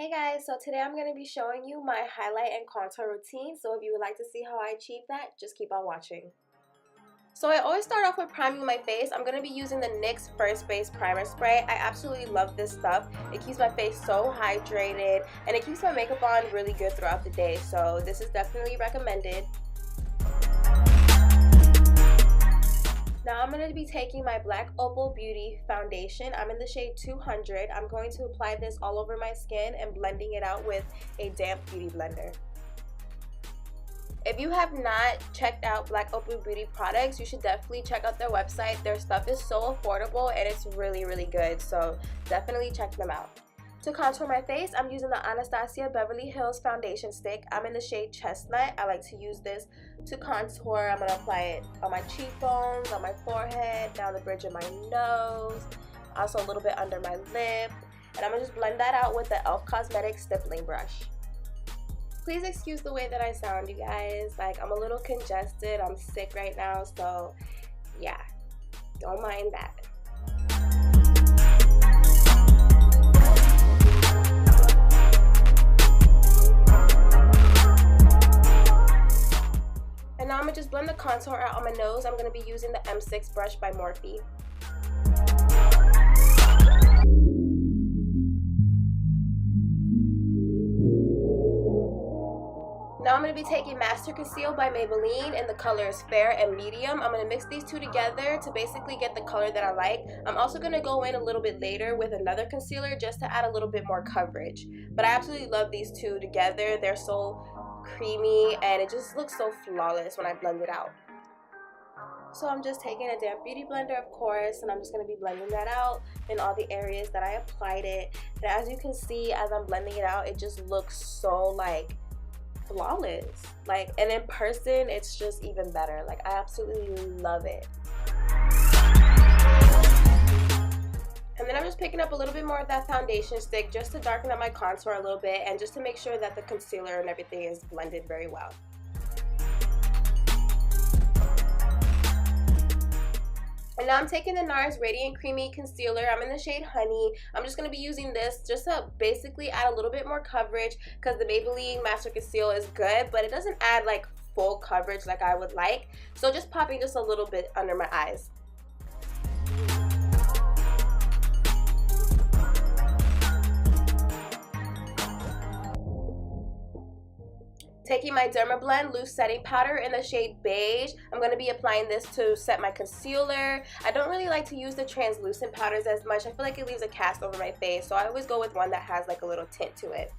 Hey guys, so today I'm going to be showing you my highlight and contour routine. So if you would like to see how I achieve that, just keep on watching. So I always start off with priming my face. I'm going to be using the NYX First Base Primer Spray. I absolutely love this stuff. It keeps my face so hydrated and it keeps my makeup on really good throughout the day. So this is definitely recommended. Now I'm going to be taking my black Opal Beauty foundation. I'm in the shade 200. I'm going to apply this all over my skin and blending it out with a damp beauty blender. If you have not checked out Black Opal Beauty products, you should definitely check out their website. Their stuff is so affordable and it's really good, so definitely check them out. To contour my face, I'm using the Anastasia Beverly Hills foundation stick. I'm in the shade Chestnut. I like to use this to contour. I'm going to apply it on my cheekbones, on my forehead, down the bridge of my nose, also a little bit under my lip. And I'm going to just blend that out with the e.l.f. Cosmetics stippling brush. Please excuse the way that I sound, you guys. Like, I'm a little congested. I'm sick right now, so yeah, don't mind that. And now I'm going to just blend the contour out on my nose. I'm going to be using the M6 brush by Morphe. Now I'm going to be taking Master Conceal by Maybelline, and the color is Fair and Medium. I'm going to mix these two together to basically get the color that I like. I'm also going to go in a little bit later with another concealer just to add a little bit more coverage. But I absolutely love these two together. They're so creamy and it just looks so flawless when I blend it out. So I'm just taking a damp beauty blender, of course, and I'm just going to be blending that out in all the areas that I applied it. And as you can see, as I'm blending it out, it just looks so like flawless. Like, and in person it's just even better. Like, I absolutely love it. And then I'm just picking up a little bit more of that foundation stick just to darken up my contour a little bit and just to make sure that the concealer and everything is blended very well. And now I'm taking the Nars Radiant Creamy Concealer. I'm in the shade Honey. I'm just going to be using this just to basically add a little bit more coverage because the Maybelline Master Conceal is good, but it doesn't add like full coverage like I would like. So just popping just a little bit under my eyes. Taking my DermaBlend Loose Setting Powder in the shade Beige. I'm going to be applying this to set my concealer. I don't really like to use the translucent powders as much. I feel like it leaves a cast over my face, so I always go with one that has like a little tint to it.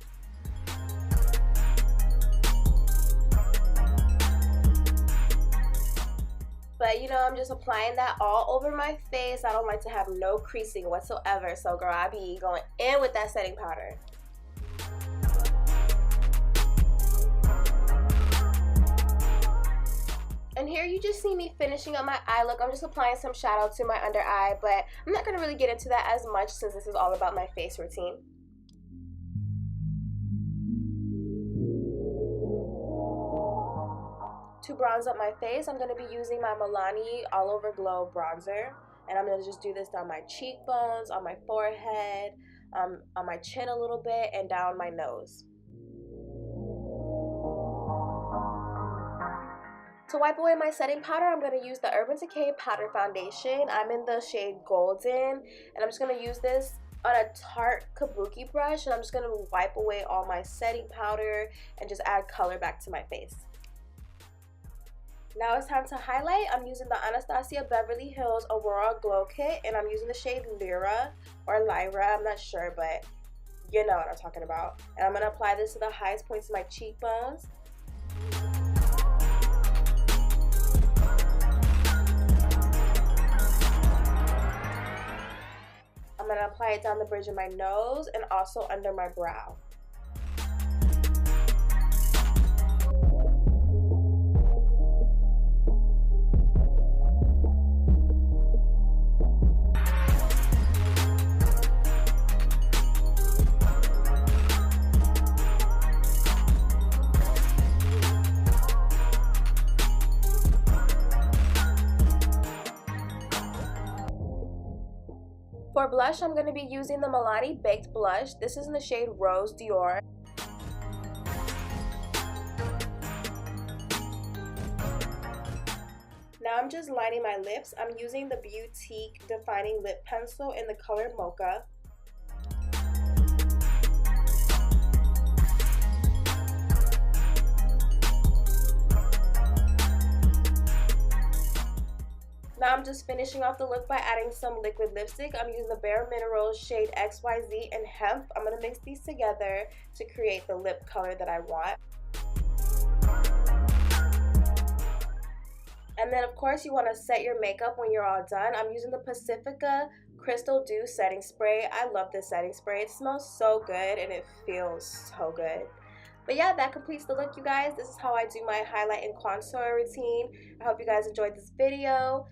But you know, I'm just applying that all over my face. I don't like to have no creasing whatsoever, so girl, I be going in with that setting powder. And here you just see me finishing up my eye look. I'm just applying some shadow to my under eye, but I'm not going to really get into that as much since this is all about my face routine. To bronze up my face, I'm going to be using my Milani All Over Glow bronzer. And I'm going to just do this down my cheekbones, on my forehead, on my chin a little bit, and down my nose. To wipe away my setting powder, I'm going to use the Urban Decay Powder Foundation. I'm in the shade Golden, and I'm just going to use this on a Tarte Kabuki brush, and I'm just going to wipe away all my setting powder and just add color back to my face. Now it's time to highlight. I'm using the Anastasia Beverly Hills Aurora Glow Kit, and I'm using the shade Lyra or Lyra, I'm not sure, but you know what I'm talking about. And I'm going to apply this to the highest points of my cheekbones. I'm going to apply it down the bridge of my nose and also under my brow. For blush, I'm going to be using the Milani Baked Blush. This is in the shade Rose Dior. Now I'm just lining my lips. I'm using the Beautique Defining Lip Pencil in the color Mocha. Now I'm just finishing off the look by adding some liquid lipstick. I'm using the Bare Minerals shade XYZ and Hemp. I'm going to mix these together to create the lip color that I want. And then of course you want to set your makeup when you're all done. I'm using the Pacifica Crystal Dew Setting Spray. I love this setting spray. It smells so good and it feels so good. But yeah, that completes the look, you guys. This is how I do my highlight and contour routine. I hope you guys enjoyed this video.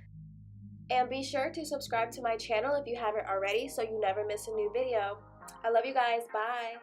And be sure to subscribe to my channel if you haven't already so you never miss a new video. I love you guys. Bye.